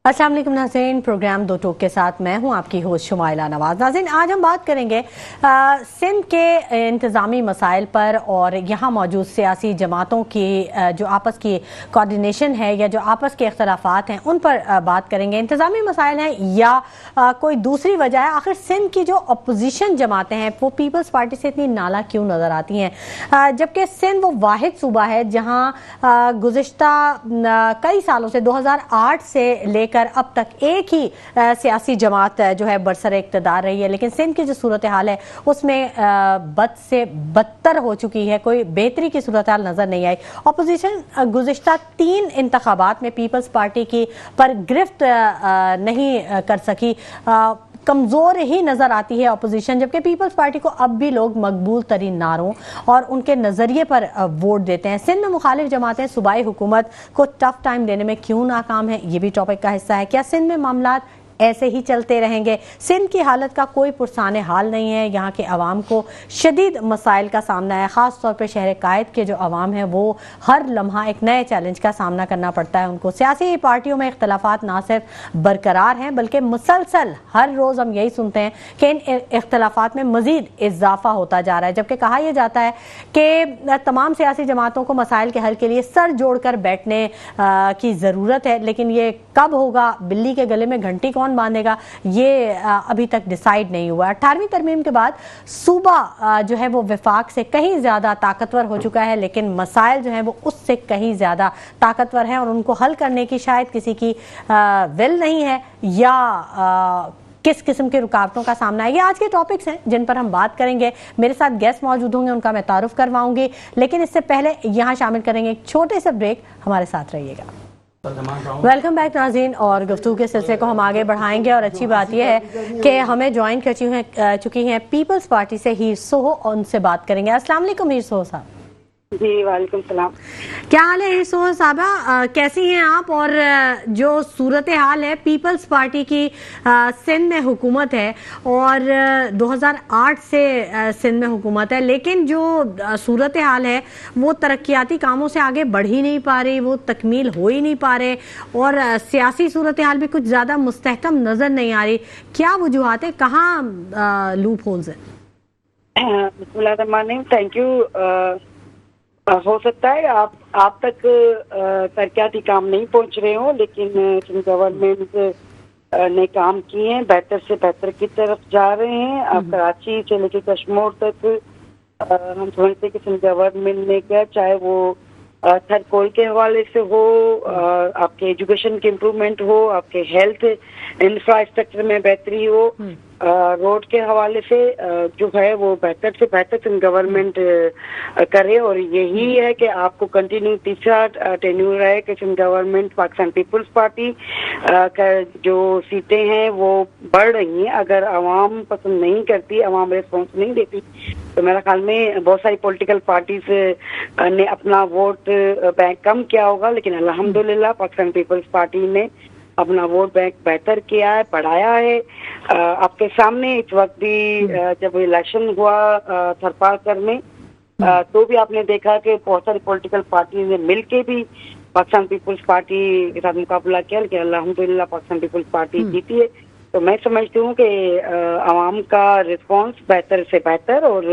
अस्सलाम वालेकुम नाज़रीन, प्रोग्राम दो टोक के साथ मैं हूं आपकी होस्ट शुमाइला नवाज। नाज़रीन, आज हम बात करेंगे सिंध के इंतज़ामी मसाइल पर और यहाँ मौजूद सियासी जमातों की जो आपस की कोऑर्डिनेशन है या जो आपस के इख्तलाफात हैं उन पर बात करेंगे। इंतज़ामी मसाइल हैं या कोई दूसरी वजह है? आखिर सिंध की जो अपोजिशन जमातें हैं वो पीपल्स पार्टी से इतनी नाला क्यों नज़र आती हैं, जबकि सिंध वो वाहिद सूबा है जहाँ गुज़िश्ता कई सालों से 2008 से लेकर अब तक एक ही सियासी जमात जो है बरसर इक़्तिदार रही है, लेकिन सिंध की जो सूरत हाल है उसमें बद से बदतर हो चुकी है। कोई बेहतरी की सूरत हाल नज़र नहीं आई। अपोजिशन गुज़िश्ता 3 इंतखाबात में पीपल्स पार्टी की पर गिरफ्त नहीं कर सकी, कमज़ोर ही नज़र आती है अपोजिशन, जबकि पीपल्स पार्टी को अब भी लोग मकबूल तरीन नारों और उनके नज़रिए पर वोट देते हैं। सिंध में मुखालिफ जमातें सूबाई हुकूमत को टफ टाइम देने में क्यों नाकाम है, ये भी टॉपिक का हिस्सा है। क्या सिंध में मामलात ऐसे ही चलते रहेंगे? सिंध की हालत का कोई पुरसाने हाल नहीं है। यहाँ के अवाम को शदीद मसाइल का सामना है, ख़ास तौर पर शहर कायद के जो अवाम है वो हर लम्हा एक नए चैलेंज का सामना करना पड़ता है उनको। सियासी पार्टियों में इख्तलाफात ना सिर्फ बरकरार हैं बल्कि मुसलसल हर रोज़ हम यही सुनते हैं कि इन इख्तलाफात में मज़ीद इजाफा होता जा रहा है, जबकि कहा यह जाता है कि तमाम सियासी जमातों को मसाइल के हल के लिए सर जोड़ कर बैठने की ज़रूरत है, लेकिन ये कब होगा, बिल्ली के गले में घंटी कौन बांधेगा, ये अभी तक डिसाइड नहीं हुआ। 18वीं तरमीम के बाद सूबा जो है वो विफाक से कहीं ज्यादा ताकतवर हो चुका है, लेकिन मसाइल जो है वो उससे कहीं ज्यादा ताकतवर हैं और उनको हल करने की शायद किसी की विल नहीं है या किस किस्म की रुकावटों का सामना है। ये आज के टॉपिक्स हैं जिन पर हम बात करेंगे। मेरे साथ गेस्ट मौजूद होंगे, उनका मैं तारुफ करवाऊंगी, लेकिन इससे पहले यहाँ शामिल करेंगे एक छोटे से ब्रेक। हमारे साथ रहिएगा। वेलकम बैक नाज़रीन, और गुफ्तगू के सिलसिले को हम आगे बढ़ाएंगे और अच्छी बात यह है कि हमें ज्वाइन कर चुकी हैं पीपल्स पार्टी से हीर सोहो, और उनसे बात करेंगे। अस्सलाम वालेकुम हीर सोहो साहब। जी वालेकुम सलाम। क्या हाल है हीर सोहो साहबा, कैसी हैं आप? और जो सूरत हाल है पीपल्स पार्टी की सिंध में हुकूमत है और 2008 से सिंध में हुकूमत है, लेकिन जो सूरत हाल है वो तरक्याती कामों से आगे बढ़ ही नहीं पा रही, वो तकमील हो ही नहीं पा रहे और सियासी सूरत हाल भी कुछ ज़्यादा मुस्तहकम नज़र नहीं आ रही। क्या वजूहात है, कहाँ लूप होल्स है? बिस्मिल्लाहिर्रहमानिर्रहीम। Thank you. हो सकता है आप तक तरक्याती काम नहीं पहुंच रहे हो, लेकिन गवर्नमेंट ने काम किए हैं, बेहतर से बेहतर की तरफ जा रहे हैं। अब कराची से लेकर कश्मीर तक हम समझते हैं कि गवर्नमेंट ने क्या, चाहे वो थर्ड कोल के हवाले से हो, आपके एजुकेशन के इम्प्रूवमेंट हो, आपके हेल्थ इंफ्रास्ट्रक्चर में बेहतरी हो, रोड के हवाले से जो है वो बेहतर से बेहतर गवर्नमेंट करे। और यही है कि आपको कंटिन्यू तीसरा टेन्यूर है कि गवर्नमेंट पाकिस्तान पीपल्स पार्टी का जो सीटें हैं वो बढ़ रही हैं। अगर आवाम पसंद नहीं करती, आवाम रिस्पॉन्स नहीं देती, तो मेरा ख्याल में बहुत सारी पॉलिटिकल पार्टीज ने अपना वोट बैंक कम किया होगा, लेकिन अल्हम्दुलिल्लाह पाकिस्तान पीपल्स पार्टी ने अपना वोट बैंक बेहतर किया है, बढ़ाया है। आपके सामने इस वक्त भी जब इलेक्शन हुआ थरपारकर में, तो भी आपने देखा कि बहुत सारी पॉलिटिकल पार्टी ने मिलके भी पाकिस्तान पीपल्स पार्टी के साथ मुकाबला किया, लेकिन अल्हम्दुलिल्लाह पाकिस्तान पीपल्स पार्टी जीती है। तो मैं समझती हूँ कि आवाम का रिस्पांस बेहतर से बेहतर, और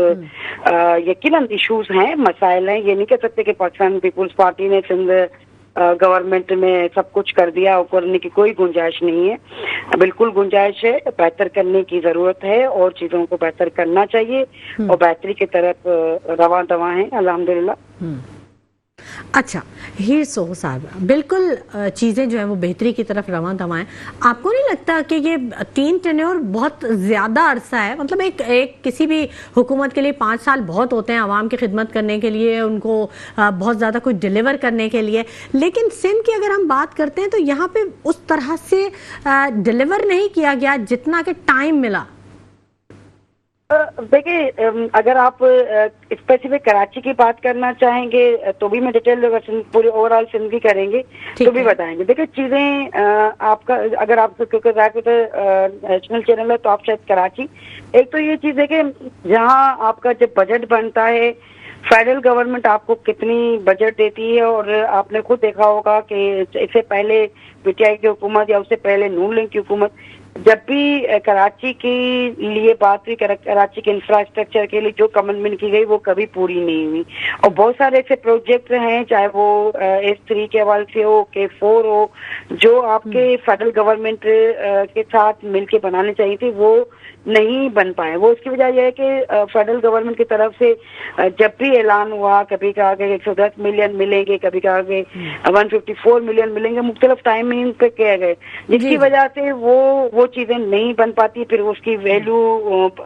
यकीनन इश्यूज हैं, मसाइल हैं। ये नहीं कह सकते कि पाकिस्तान पीपल्स पार्टी ने सिंध गवर्नमेंट में सब कुछ कर दिया और करने की कोई गुंजाइश नहीं है। बिल्कुल गुंजाइश है, बेहतर करने की जरूरत है और चीजों को बेहतर करना चाहिए और बेहतरी की तरफ रवां दवा है अल्हम्दुलिल्लाह। अच्छा हीर सोहो साहब, बिल्कुल चीज़ें जो है वो बेहतरी की तरफ रवां दवाएं। आपको नहीं लगता कि ये 3 टेन्योर बहुत ज़्यादा अरसा है? मतलब एक किसी भी हुकूमत के लिए 5 साल बहुत होते हैं आवाम की खिदमत करने के लिए, उनको बहुत ज़्यादा कुछ डिलीवर करने के लिए, लेकिन सिंध की अगर हम बात करते हैं तो यहाँ पे उस तरह से डिलीवर नहीं किया गया जितना कि टाइम मिला। देखिए, अगर आप स्पेसिफिक कराची की बात करना चाहेंगे तो भी मैं डिटेल पूरे ओवरऑल सिंध की करेंगे तो भी बताएंगे। देखिए चीजें आपका, अगर आप क्योंकि नेशनल चैनल है तो आप शायद कराची, एक तो ये चीज है कि जहाँ आपका जब बजट बनता है फेडरल गवर्नमेंट आपको कितनी बजट देती है, और आपने खुद देखा होगा कि इससे पहले पीटीआई की हुकूमत या उससे पहले नून लीग की हुकूमत, जब भी कराची के लिए बात हुई, कराची के इंफ्रास्ट्रक्चर के लिए जो कमिटमेंट की गई वो कभी पूरी नहीं हुई। और बहुत सारे ऐसे प्रोजेक्ट हैं, चाहे वो S3 के हवाले से हो, K4 हो, जो आपके फेडरल गवर्नमेंट के साथ मिलके बनाने चाहिए थे, वो नहीं बन पाए। वो उसकी वजह यह है कि फेडरल गवर्नमेंट की तरफ से जब भी ऐलान हुआ, कभी कहा कि 110 मिलियन मिलेंगे, कभी कहा कि 154 मिलियन मिलेंगे, मुख्तलिफ टाइमिंग पे किए गए, जिसकी वजह से वो चीजें नहीं बन पाती। फिर उसकी वैल्यू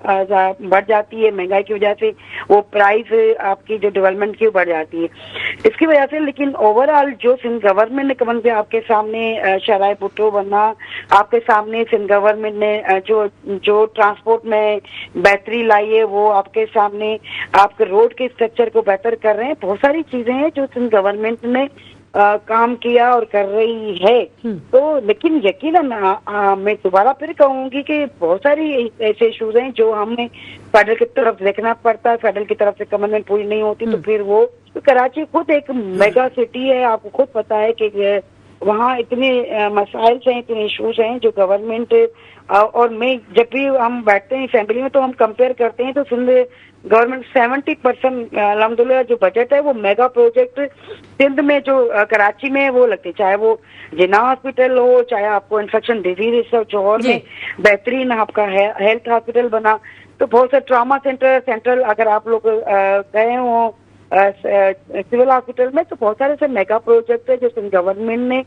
बढ़ जाती है, महंगाई की वजह से वो प्राइस आपकी जो डेवलपमेंट की बढ़ जाती है इसकी वजह से। लेकिन ओवरऑल जो सिंध गवर्नमेंट ने कमन से आपके सामने शराय भुट्टो बनना, आपके सामने सिंध गवर्नमेंट ने जो ट्रांसपोर्ट में बेहतरी लाई है, वो आपके सामने आपके रोड के स्ट्रक्चर को बेहतर कर रहे हैं। बहुत सारी चीजें हैं जो सिंध गवर्नमेंट ने काम किया और कर रही है। तो लेकिन यकीनन मैं दोबारा फिर कहूंगी कि बहुत सारी ऐसे इशूज हैं जो हमें फेडरल की तरफ देखना पड़ता है। फेडरल की तरफ से कमिटमेंट पूरी नहीं होती तो फिर वो तो कराची खुद एक मेगा सिटी है, आपको खुद पता है कि वहाँ इतने मसाइल हैं, इतने इशूज हैं जो गवर्नमेंट और मैं जब भी हम बैठते हैं असेंबली में तो हम कंपेयर करते हैं तो सिंध गवर्नमेंट 70% अल्हम्दुलिल्लाह जो बजट है वो मेगा प्रोजेक्ट सिंध में जो कराची में वो लगते हैं, चाहे वो जिन्ना हॉस्पिटल हो, चाहे आपको इन्फेक्शन डिजीज रिसर्च जौहर में बेहतरीन आपका हेल्थ हॉस्पिटल बना, तो बहुत से ट्रामा सेंट्रल अगर आप लोग गए हो सिविल हॉस्पिटल में, तो बहुत सारे ऐसे मेगा प्रोजेक्ट है जो सिंध गवर्नमेंट ने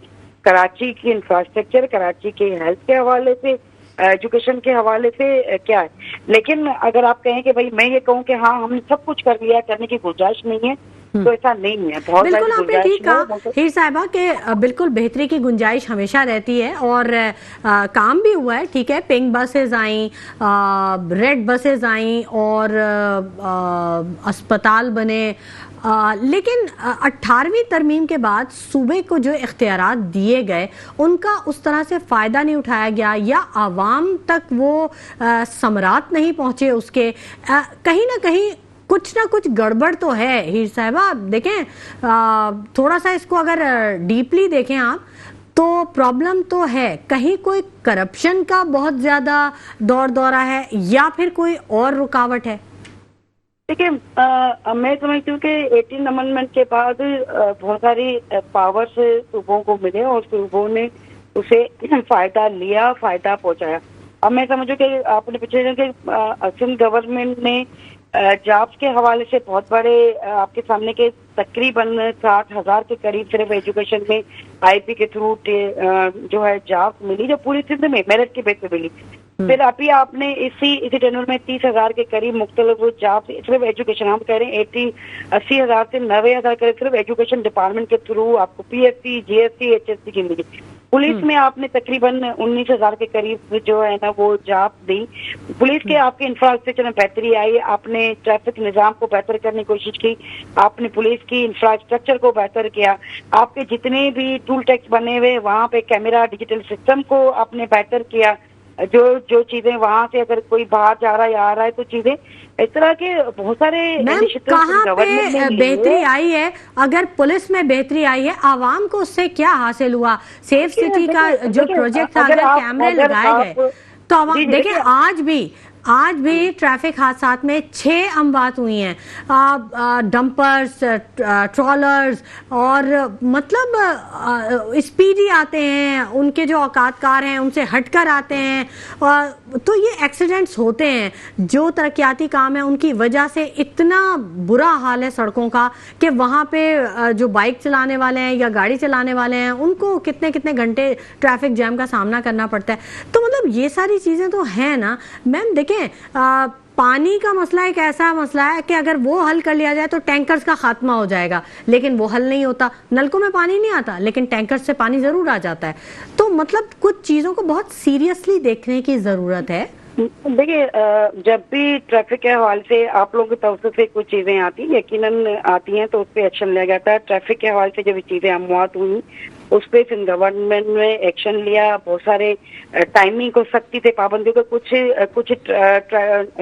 कराची की इंफ्रास्ट्रक्चर, कराची के हेल्थ के हवाले से, एजुकेशन के हवाले से क्या है। लेकिन अगर आप कहें कि भाई मैं ये कहूँ कि हाँ हमने सब कुछ कर लिया, करने की गुंजाइश नहीं है, तो ऐसा नहीं है। बहुत बिल्कुल आपने ठीक कहा हीर साहिबा के बिल्कुल बेहतरी की गुंजाइश हमेशा रहती है और काम भी हुआ है। ठीक है, पिंक बसेज आई, रेड बसेज आई और अस्पताल बने, लेकिन 18वीं तरमीम के बाद सूबे को जो इख्तियारात दिए गए उनका उस तरह से फ़ायदा नहीं उठाया गया या आवाम तक वो समरात नहीं पहुँचे। उसके कहीं ना कहीं कुछ ना कुछ गड़बड़ तो है हीर साहिबा। देखें थोड़ा सा इसको अगर डीपली देखें आप तो प्रॉब्लम तो है, कहीं कोई करप्शन का बहुत ज़्यादा दौर दौरा है या फिर कोई और रुकावट है। देखिए मैं समझती हूँ कि 18 अमेंडमेंट के बाद बहुत सारी पावर्स सूबों को मिले और सूबों ने उसे फायदा लिया, फायदा पहुंचाया। अब मैं समझू कि आपने पिछले कि सिंध गवर्नमेंट ने जॉब्स के हवाले से बहुत बड़े आपके सामने के तकरीबन 60,000 के करीब सिर्फ एजुकेशन में आईपी के थ्रू जो है जॉब्स मिली, जो पूरी सिंध में मेरिट के बेस पे मिली। फिर अभी आपने इसी टेन्योर में 30,000 के करीब मुख्तलिफ जॉब सिर्फ एजुकेशन, हम कह रहे हैं 80,000 से 90,000 करीब सिर्फ एजुकेशन डिपार्टमेंट के थ्रू आपको पीएससी, जीएससी, एचएससी की मिली। पुलिस में आपने तकरीबन 19,000 के करीब जो है ना वो जॉब दी। पुलिस के आपके इंफ्रास्ट्रक्चर में बेहतरी आई, आपने ट्रैफिक निजाम को बेहतर करने की कोशिश की, आपने पुलिस की इंफ्रास्ट्रक्चर को बेहतर किया, आपके जितने भी टूल टैक्स बने हुए वहाँ पे कैमरा डिजिटल सिस्टम को आपने बेहतर किया। जो चीजें वहां से अगर कोई बाहर जा रहा है या आ रहा है तो चीजें इस तरह के बहुत सारे कहाँ पे बेहतरी आई है। अगर पुलिस में बेहतरी आई है, आवाम को उससे क्या हासिल हुआ? सेफ सिटी का जो प्रोजेक्ट था, अगर कैमरे लगाए गए तो आवाम देखिए आज भी ट्रैफिक हादसात में 6 अमवात हुई हैं। डंपर्स, ट्रॉलर्स और मतलब स्पीडी आते हैं, उनके जो औकातकार हैं उनसे हटकर आते हैं, तो ये एक्सीडेंट्स होते हैं। जो तरक्याती काम है उनकी वजह से इतना बुरा हाल है सड़कों का कि वहाँ पे जो बाइक चलाने वाले हैं या गाड़ी चलाने वाले हैं उनको कितने कितने घंटे ट्रैफिक जैम का सामना करना पड़ता है। तो मतलब ये सारी चीज़ें तो हैं ना मैम। देखें पानी का मसला एक ऐसा मसला है कि अगर वो हल कर लिया जाए तो टैंकर्स का खात्मा हो जाएगा, लेकिन वो हल नहीं होता। नलकों में पानी नहीं आता लेकिन टैंकर्स से पानी जरूर आ जाता है। तो मतलब कुछ चीजों को बहुत सीरियसली देखने की जरूरत है। देखिए जब भी ट्रैफिक के हवाले से आप लोगों की तरफ से कुछ चीजें आती यकीनन आती हैं तो उस पर एक्शन लिया जाता है। ट्रैफिक के हवाले से जब चीजें अमवात हुई उस पर सिंध गवर्नमेंट ने एक्शन लिया। बहुत सारे टाइमिंग को सख्ती से पाबंदी को कुछ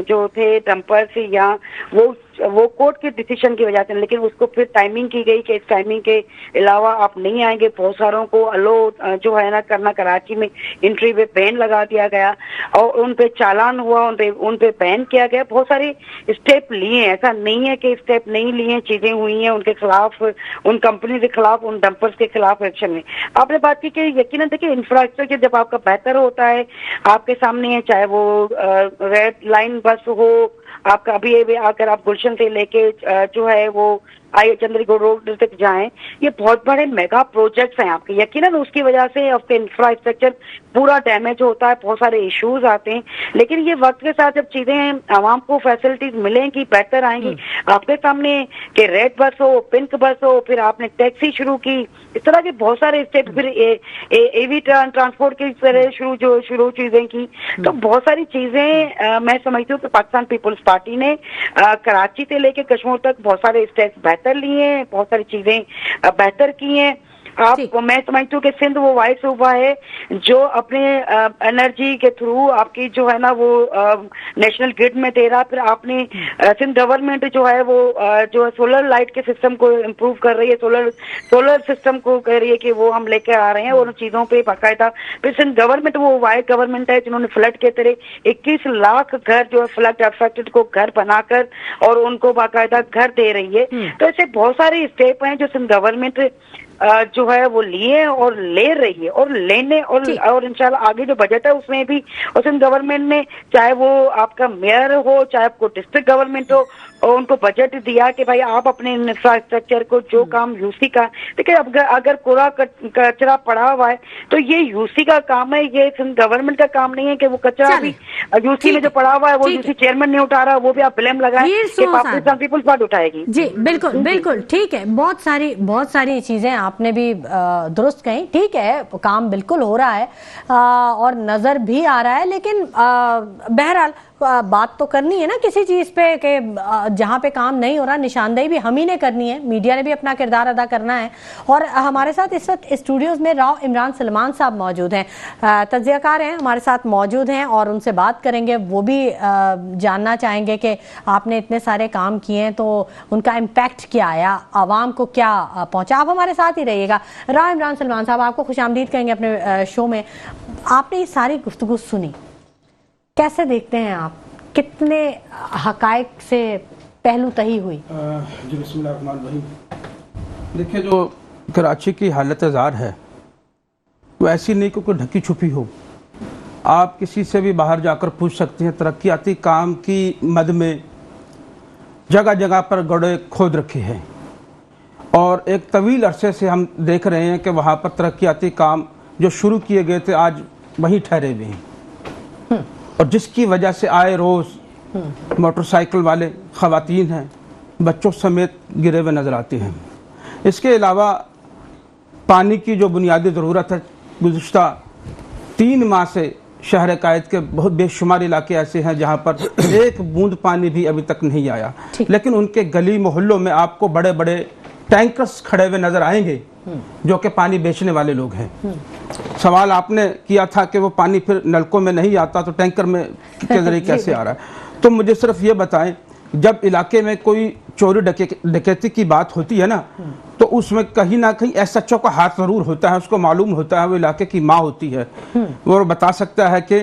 जो थे डंपर्स या वो वो कोर्ट के डिसीजन की वजह से, लेकिन उसको फिर टाइमिंग की गई कि इस टाइमिंग के अलावा आप नहीं आएंगे। बहुत सारों को अलो जो है ना करना, कराची में एंट्री पे बैन लगा दिया गया और उन पे चालान हुआ, उन पे बैन किया गया। बहुत सारे स्टेप लिए हैं, ऐसा नहीं है कि स्टेप नहीं लिए, चीजें हुई हैं उनके खिलाफ, उन कंपनी के खिलाफ, उन डंपर्स के खिलाफ एक्शन में। आपने बात की कि यकीनन देखिए इंफ्रास्ट्रक्चर जब आपका बेहतर होता है, आपके सामने है, चाहे वो रेड लाइन बस हो, आपका अभी अगर आप गुलशन से लेके जो है वो आइए चंद्रगढ़ रोड तक जाएं, ये बहुत बड़े मेगा प्रोजेक्ट्स हैं आपके। यकीनन उसकी वजह से आपके इंफ्रास्ट्रक्चर पूरा डैमेज होता है, बहुत सारे इश्यूज आते हैं, लेकिन ये वक्त के साथ जब चीजें आवाम को फैसिलिटीज मिलेंगी, बेहतर आएंगी। आपके सामने कि रेड बस हो, पिंक बस हो, फिर आपने टैक्सी शुरू की, इस तरह के बहुत सारे स्टेप, फिर एवी ट्रांसपोर्ट की तरह शुरू चीजें की। तो बहुत सारी चीजें मैं समझती हूँ कि पाकिस्तान पीपुल्स पार्टी ने कराची से लेके कश्मीर तक बहुत सारे स्टेप्स बेहतर लिए हैं, बहुत सारी चीजें बेहतर की हैं। मैं समझती हूँ कि सिंध वो वाइट सूबा है जो अपने एनर्जी के थ्रू आपकी जो है ना वो नेशनल ग्रिड में दे रहा। फिर आपने सिंध गवर्नमेंट जो है वो जो सोलर लाइट के सिस्टम को इम्प्रूव कर रही है, सोलर सिस्टम को कह रही है कि वो हम लेकर आ रहे हैं, और उन चीजों पे बाकायदा। फिर सिंध गवर्नमेंट वो वाइट गवर्नमेंट है जिन्होंने फ्लड के तरह 21 लाख घर जो है फ्लड अफेक्टेड को घर बनाकर और उनको बाकायदा घर दे रही है। तो ऐसे बहुत सारे स्टेप हैं जो सिंध गवर्नमेंट जो है वो लिए और ले रही है और लेने, और इंशाल्लाह आगे जो बजट है उसमें भी और सिंध गवर्नमेंट ने, चाहे वो आपका मेयर हो, चाहे आपको डिस्ट्रिक्ट गवर्नमेंट हो, और उनको बजट दिया कि भाई आप अपने इंफ्रास्ट्रक्चर को जो काम यूसी का, देखिए अगर कूड़ा कचरा पड़ा हुआ है तो ये यूसी का काम है, ये सिंध गवर्नमेंट का काम नहीं है कि वो कचरा भी यूसी में जो पड़ा हुआ है वो यूसी चेयरमैन नहीं उठा रहा, वो भी आप ब्लेम लगाए कि पाकिस्तान पीपुल्स पार्टी उठाएगी। जी बिल्कुल बिल्कुल ठीक है, बहुत सारी चीजें आपने भी दुरुस्त कही। ठीक है, काम बिल्कुल हो रहा है और नजर भी आ रहा है, लेकिन बहरहाल बात तो करनी है ना किसी चीज पे कि जहां पे काम नहीं हो रहा, निशानदेही भी हम ही ने करनी है, मीडिया ने भी अपना किरदार अदा करना है। और हमारे साथ इस वक्त स्टूडियोज में राव इमरान सलमान साहब मौजूद हैं, तज्जियाकार हैं, हमारे साथ मौजूद हैं और उनसे बात करेंगे। वो भी जानना चाहेंगे कि आपने इतने सारे काम किए हैं तो उनका इम्पैक्ट क्या आया, आवाम को क्या पहुंचा। आप हमारे साथ ही रहिएगा। राव इमरान सलमान साहब, आपको खुशामदीद कहेंगे अपने शो में। आपने ये सारी गुफ्तगू सुनी, कैसे देखते हैं आप, कितने हकायक से पहलू तही हुई? जी बिस्मिल्लाहिर्रहमानिर्रहीम। देखिए, जो कराची की हालत ज़ार है वो ऐसी नहीं कि कोई ढकी छुपी हो। आप किसी से भी बाहर जाकर पूछ सकते हैं, तरक्याती काम की मद में जगह जगह पर गड्ढे खोद रखे हैं और एक तवील अरसे से हम देख रहे हैं कि वहाँ पर तरक्याती काम जो शुरू किए गए थे आज वहीं ठहरे हुए हैं, और जिसकी वजह से आए रोज़ मोटरसाइकिल वाले ख़वातीन हैं, बच्चों समेत गिरे हुए नज़र आते हैं। इसके अलावा पानी की जो बुनियादी ज़रूरत है, गुज़िश्ता 3 माह से शहर कायद के बहुत बेशुमार इलाके ऐसे हैं जहाँ पर एक बूंद पानी भी अभी तक नहीं आया, लेकिन उनके गली मोहल्लों में आपको बड़े बड़े टैंकर्स खड़े हुए नज़र आएंगे जो कि पानी बेचने वाले लोग हैं। सवाल आपने किया था कि वो पानी फिर नलकों में नहीं आता तो टैंकर में के जरिए कैसे आ रहा है। तो मुझे सिर्फ ये बताएं, जब इलाके में कोई चोरी डकैती की बात होती है ना, तो उसमें कहीं ना कहीं एसएचओ का हाथ जरूर होता है, उसको मालूम होता है, वो इलाके की माँ होती है, वो बता सकता है कि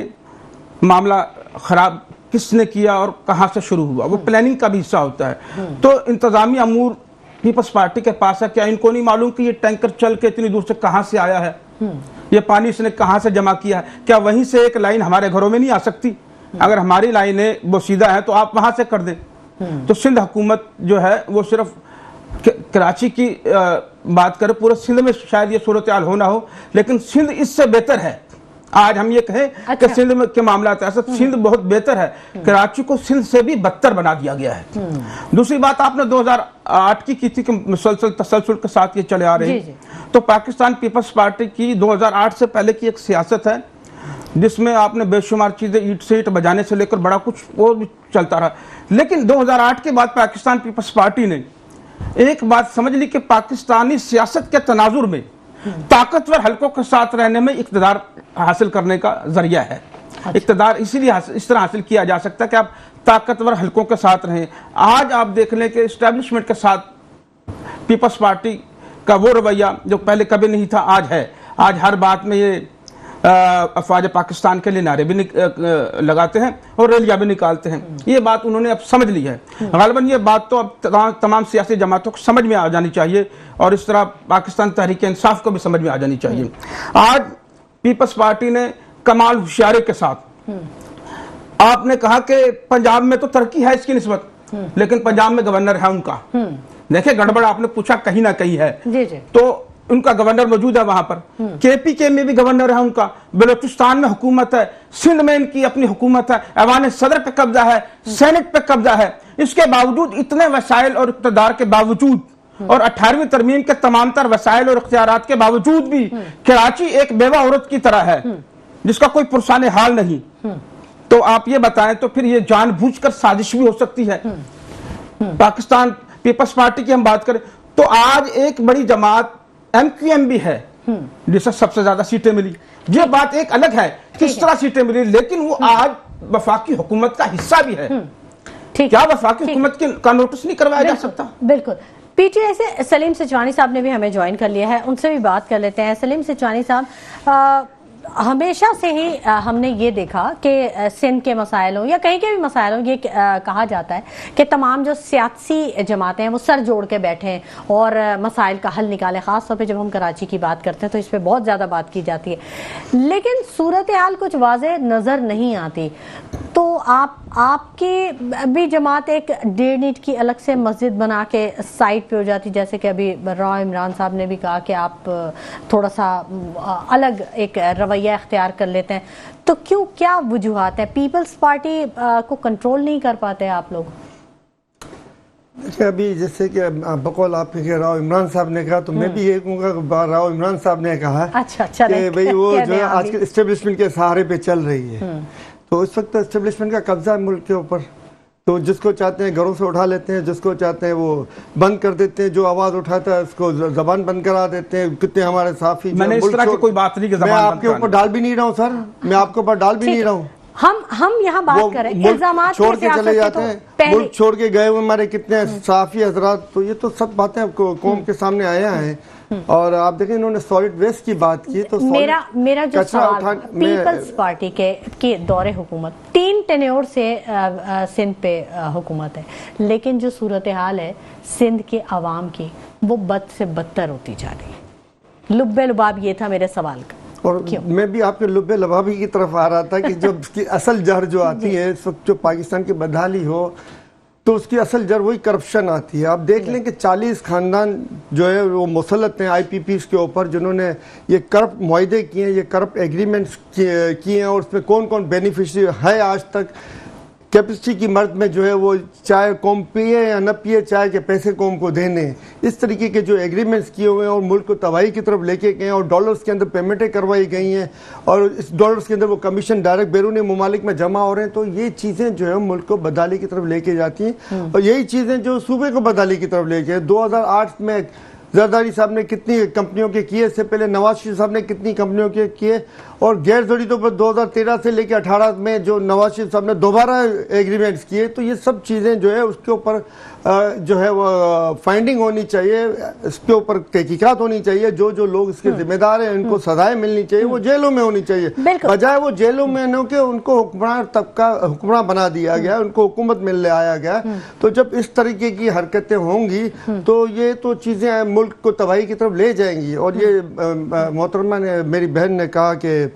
मामला खराब किसने किया और कहाँ से शुरू हुआ, वो प्लानिंग का भी हिस्सा होता है। तो इंतजामी अमूर पीपल्स पार्टी के पास है, क्या इनको नहीं मालूम कि ये टैंकर चल के इतनी दूर से कहाँ से आया है, ये पानी इसने कहाँ से जमा किया है? क्या वहीं से एक लाइन हमारे घरों में नहीं आ सकती? अगर हमारी लाइनें वो सीधा है तो आप वहां से कर दें। तो सिंध हुकूमत जो है वो सिर्फ कराची की बात करें, पूरे सिंध में शायद ये सूरत हाल होना हो, लेकिन सिंध इससे बेहतर है। आज हम ये कहें कि सिंध में के मामला ऐसा, सिंध बहुत बेहतर है, कराची को सिंध से भी बदतर बना दिया गया है। दूसरी बात आपने 2008 की थी कि मुसलसल तसलसल के साथ ये चले आ रहे हैं। तो पाकिस्तान पीपल्स पार्टी की 2008 से पहले की एक सियासत है जिसमें आपने बेशुमार चीजें ईंट से ईंट बजाने से लेकर बड़ा कुछ वो भी चलता रहा, लेकिन 2008 के बाद पाकिस्तान पीपल्स पार्टी ने एक बात समझ ली कि पाकिस्तानी सियासत के तनाजुर में ताकतवर हलकों के साथ रहने में इक़्तिदार हासिल करने का जरिया है। इक़्तिदार इसीलिए इस तरह हासिल किया जा सकता है कि आप ताकतवर हलकों के साथ रहे। आज आप देख लें कि इस्टेब्लिशमेंट के साथ पीपल्स पार्टी का वो रवैया जो पहले कभी नहीं था, आज है। आज हर बात में ये अफवाज पाकिस्तान के लिए नारे भी लगाते हैं और रैलियां भी निकालते हैं। ये बात उन्होंने अब समझ ली है। गालिबन ये बात तो अब तमाम सियासी जमातों को समझ में आ जानी चाहिए और इस तरह पाकिस्तान तहरीक इंसाफ को भी समझ में आ जानी चाहिए। आज पीपल्स पार्टी ने कमाल होशियारी के साथ, आपने कहा कि पंजाब में तो तरक्की है इसकी निस्बत, लेकिन पंजाब में गवर्नर है उनका। देखिए गड़बड़ आपने पूछा कहीं ना कहीं है, तो उनका गवर्नर मौजूद है वहां पर। केपीके में भी गवर्नर है उनका, बलूचिस्तान में हुकूमत है, सिंध में इनकी अपनी हुकूमत है, ऐवान सदर पे कब्जा है, सेनेट पे कब्जा है। इसके बावजूद, इतने वसाइल और इक़्तिदार के बावजूद और 18वीं तरमीम के तमाम तर वसाइल और इख्तियारात के बावजूद भी कराची एक बेवा औरत की तरह है जिसका कोई पुरसाने हाल नहीं। तो आप ये बताएं, तो फिर ये जानबूझकर साजिश भी हो सकती है। पाकिस्तान पीपल्स पार्टी की हम बात करें तो आज एक बड़ी जमात MQM भी है जिसे सबसे ज्यादा सीटें मिली। ये बात एक अलग है किस तरह सीटें मिली, लेकिन वो आज वफाकी हुकूमत का हिस्सा भी है। क्या वफाकी हुकूमत का नोटिस नहीं करवाया जा सकता? बिल्कुल। पीटीआई से सलीम सिचवानी साहब ने भी हमें ज्वाइन कर लिया है, उनसे भी बात कर लेते हैं। सलीम सिचवानी साहब, हमेशा से ही हमने ये देखा कि सिंध के मसाइलों या कहीं के भी मसाइलों, ये कहा जाता है कि तमाम जो सियासी जमातें हैं वो सर जोड़ के बैठें और मसाइल का हल निकालें। ख़ास तौर पे जब हम कराची की बात करते हैं तो इस पर बहुत ज़्यादा बात की जाती है, लेकिन सूरत हाल कुछ वाज़ेह नज़र नहीं आती। तो आपकी भी जमात एक 1.5 ईंट की अलग से मस्जिद बना के साइड पे हो जाती, जैसे कि अभी राव इमरान साहब ने भी कहा कि आप थोड़ा सा अलग एक रवैया इख्तियार कर लेते हैं। तो क्यों, क्या वजूहात है? पीपल्स पार्टी को कंट्रोल नहीं कर पाते आप लोग? देखिए अभी जैसे कि बकौल आपके राव इमरान साहब ने कहा, तो मैं भी ये कहूँगा राव इमरान साहब ने कहा कि भाई वो जो है आजकल इस्टेब्लिशमेंट के सहारे पे चल रही है। तो इस वक्त इस्टेब्लिशमेंट का कब्जा है मुल्क के ऊपर, तो जिसको चाहते हैं घरों से उठा लेते हैं, जिसको चाहते हैं वो बंद कर देते हैं, जो आवाज उठाता है उसको जबान बंद करा देते हैं। कितने हमारे साफी, मैंने इस तरह की कोई बात नहीं कि मैं आपके ऊपर डाल भी नहीं रहा हूँ सर, मैं आपके ऊपर डाल भी नहीं रहा हूँ। हम यहाँ बात करें इल्जामात छोड़ के चले जाते हैं, मुल्क छोड़ के गए हुए हमारे कितने साफी हजरात। तो ये तो सब बातें कौम के सामने आया है। और आप देखें इन्होंने सॉलिड वेस्ट की बात की, तो मेरा जो सवाल, पीपल्स पार्टी के दौरे हुकूमत 3 टेन्योर से सिंध पे हुकूमत है, लेकिन जो सूरत हाल है सिंध के अवाम की वो बद से बदतर होती जा रही है। लुब्बे लुबाब ये था मेरे सवाल का। और मैं भी आपके लुब्बे लबाबी की तरफ आ रहा था कि जब उसकी असल जहर जो आती है इस वक्त, जो पाकिस्तान की बदहाली हो, तो उसकी असल जड़ वही करप्शन आती है। आप देख लें कि 40 खानदान जो है वो मुसल्लत हैं IPPs के ऊपर, जिन्होंने ये करप्ट मुआहदे किए हैं, ये करप्ट एग्रीमेंट्स किए हैं, और उसमें कौन कौन बेनिफिशरी है आज तक। कैपेसिटी की मर्द में जो है वो चाय कौम पिए या न पिए, चाय के पैसे कौम को देने, इस तरीके के जो एग्रीमेंट्स किए हुए हैं और मुल्क को तबाही की तरफ लेके गए हैं, और डॉलर्स के अंदर पेमेंटें करवाई गई हैं, और इस डॉलर्स के अंदर वो कमीशन डायरेक्ट बैरूनी ममालिक में जमा हो रहे हैं। तो ये चीज़ें जो है मुल्क को बदहाली की तरफ लेके जाती हैं, और यही चीज़ें जो सूबे को बदहाली की तरफ लेके 2008 में जरदारी साहब ने कितनी कंपनियों के किए, इससे पहले नवाज शरीफ साहब ने कितनी कंपनियों के किए, और गैर जरूरी तो 2013 से लेकर 18 में जो नवाज शरीफ साहब ने दोबारा एग्रीमेंट्स किए। तो ये सब चीज़ें जो है उसके ऊपर जो है वो फाइंडिंग होनी चाहिए, इसके ऊपर तहकीकात होनी चाहिए। जो जो लोग इसके जिम्मेदार हैं उनको सजाएं मिलनी चाहिए, वो जेलों में होनी चाहिए, बजाय वो जेलों में न के उनको हुक्मरान तबका हुक्मरान बना दिया गया, उनको हुकूमत में ले आया गया। तो जब इस तरीके की हरकतें होंगी तो ये तो चीज़ें मुल्क को तबाही की तरफ ले जाएंगी। और ये मोहतरमा ने, मेरी बहन ने कहा कि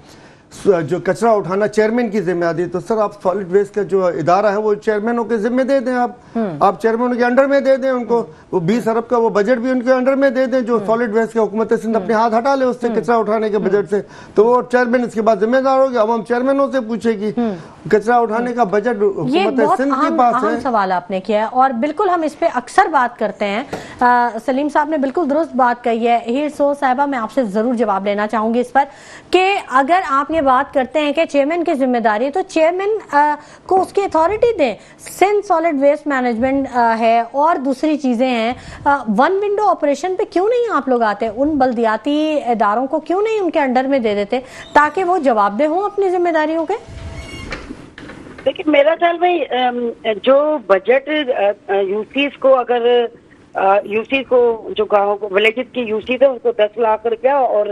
जो कचरा उठाना चेयरमैन की जिम्मेदारी, तो सर आप सॉलिड वेस्ट का जो इदारा है वो चेयरमैनों के जिम्मे दे दें। आप चेयरमैनों के अंडर में दे दें उनको, वो 20 अरब का वो बजट भी उनके अंडर में दे दें, जो सॉलिड वेस्ट का हुकूमत सिंध अपने हाथ हटा ले उससे, कचरा उठाने के बजट से, तो वो चेयरमैन इसके बाद जिम्मेदार होगा। अब हम चेयरमैनों से पूछेगी कचरा उठाने का बजट हुकूमत सिंध के पास है। सवाल आपने किया है और बिल्कुल हम इस पे अक्सर बात करते हैं। सलीम साहब ने बिल्कुल दुरुस्त बात कही है। हीर सो साहिबा, मैं आपसे जरूर जवाब लेना चाहूंगी इस पर कि अगर आप ये बात करते हैं कि चेयरमैन की जिम्मेदारी है, तो चेयरमैन को उसकी अथॉरिटी दें। सिंध सॉलिड वेस्ट मैनेजमेंट है और दूसरी चीजें हैं। वन विंडो ऑपरेशन पे क्यों नहीं आप लोग आते? उन बल्दियाती इदारों को क्यों नहीं उनके अंडर में दे देते ताकि वो जवाबदेह हों अपनी जिम्मेदारियों के? देखिए मेरा ख्याल में जो बजट यूसीज को अगर यूसी को जो गाँव को विलेजेस की यूसी थे उनको 10 लाख रुपया और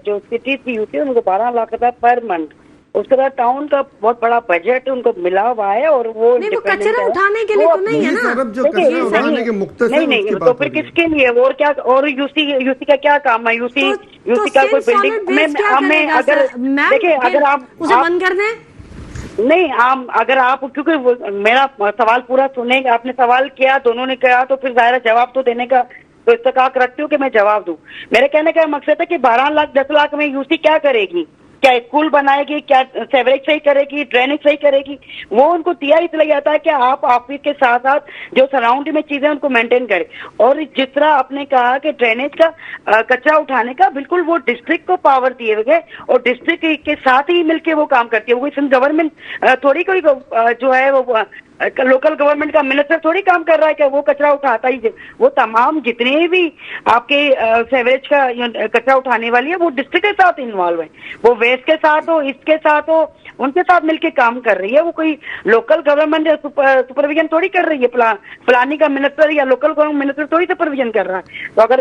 जो सिटीज की यूसी उनको 12 लाख रुपया पर मंथ। उसके बाद टाउन का बहुत बड़ा बजट उनको मिला हुआ है और वो नहीं, वो कचरा उठाने के लिए तो नहीं है ना। जो कचरा उठाने के मुख्तसर नहीं तो फिर किसके लिए और क्या, और यूसी का क्या काम है? यूसी का कोई बिल्डिंग हमें अगर देखिए अगर आप उसे बंद कर दें नहीं हम अगर आप, क्योंकि मेरा सवाल पूरा सुनेंगे, आपने सवाल किया दोनों ने किया तो फिर जाहिर जवाब तो देने का तो इस्तकाक रखती हूँ कि मैं जवाब दूं। मेरे कहने का मकसद है कि 12 लाख 10 लाख में यूसी क्या करेगी? क्या स्कूल बनाएगी? क्या सेवरेज सही करेगी? ड्रेनेज सही करेगी? वो उनको दिया इसलिए जाता है कि आप ऑफिस के साथ साथ जो सराउंड में चीजें उनको मेंटेन करें। और जिस तरह आपने कहा कि ड्रेनेज का कचरा उठाने का बिल्कुल वो डिस्ट्रिक्ट को पावर दिए हुए और डिस्ट्रिक्ट के साथ ही मिलके वो काम करती है। वो गवर्नमेंट थोड़ी कोई जो है वो लोकल गवर्नमेंट का मिनिस्टर थोड़ी काम कर रहा है कि वो कचरा उठाता ही। वो तमाम जितने भी आपके सेवरेज का कचरा उठाने वाली है वो डिस्ट्रिक्ट के साथ इन्वॉल्व है। वो वेस्ट के साथ हो, इसके साथ हो, उनके साथ मिलके काम कर रही है। वो कोई लोकल गवर्नमेंट सुपरविजन थोड़ी कर रही है। प्लानिंग का मिनिस्टर या लोकल गवर्नमेंट मिनिस्टर थोड़ी सुपरविजन कर रहा है। तो अगर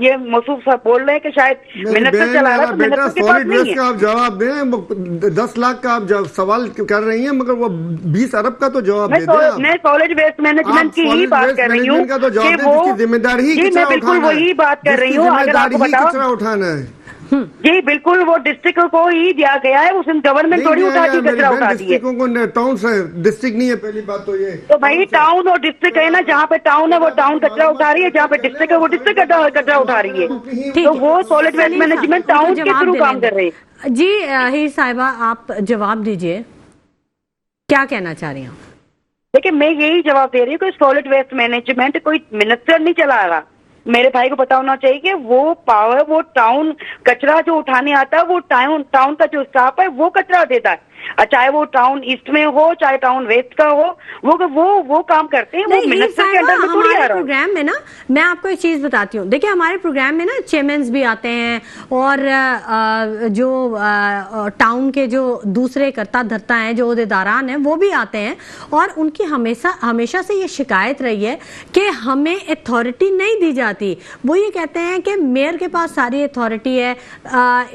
ये मौसूफ साहब बोल रहे हैं कि शायद मिनिस्टर चला रहा है तो मिनिस्टर के पास नहीं है। आप जवाब दें, 10 लाख का आप सवाल कर रही हैं मगर वो 20 अरब का तो जवाब मैं सॉलिड वेस्ट मैनेजमेंट की ही बात कर रही हूँ कि वो जिम्मेदारी जी मैं बिल्कुल वही बात कर रही हूँ। अगर आपको बताओ उठाना है जी बिल्कुल वो डिस्ट्रिक्ट को ही दिया गया है। उस गवर्नमेंट थोड़ी उठाती कचरा उठाती है। टाउन से डिस्ट्रिक्ट नहीं है, पहली बात तो ये। तो भाई टाउन और डिस्ट्रिक्ट है ना, जहाँ पे टाउन है वो टाउन कचरा उठा रही है, जहाँ पे डिस्ट्रिक्ट है वो डिस्ट्रिक्ट कचरा उठा रही है। तो वो सॉलिड वेस्ट मैनेजमेंट टाउन के थ्रू काम कर रही है। जी हीर साहिबा आप जवाब दीजिए, क्या कहना चाह रही हैं? देखिए मैं यही जवाब दे रही हूँ कि सॉलिड वेस्ट मैनेजमेंट कोई मिनिस्टर नहीं चला रहा। मेरे भाई को पता होना चाहिए कि वो पावर वो टाउन कचरा जो उठाने आता है वो टाउन का जो स्टाफ है वो कचरा देता है। चाहे वो टाउन ईस्ट में हो चाहे टाउन वेस्ट का हो, वो काम करते हैं। वो मिनिस्टर के अंडर में थोड़ी आ रहा है। प्रोग्राम में ना मैं आपको एक चीज बताती हूँ। देखिए हमारे प्रोग्राम में ना चेयरमैन भी आते हैं और जो टाउन के जो दूसरे कर्ता धर्ता हैं, जो ओहदेदारान हैं, वो भी आते हैं और उनकी हमेशा से ये शिकायत रही है कि हमें अथॉरिटी नहीं दी जाती। वो ये कहते हैं कि मेयर के पास सारी अथॉरिटी है,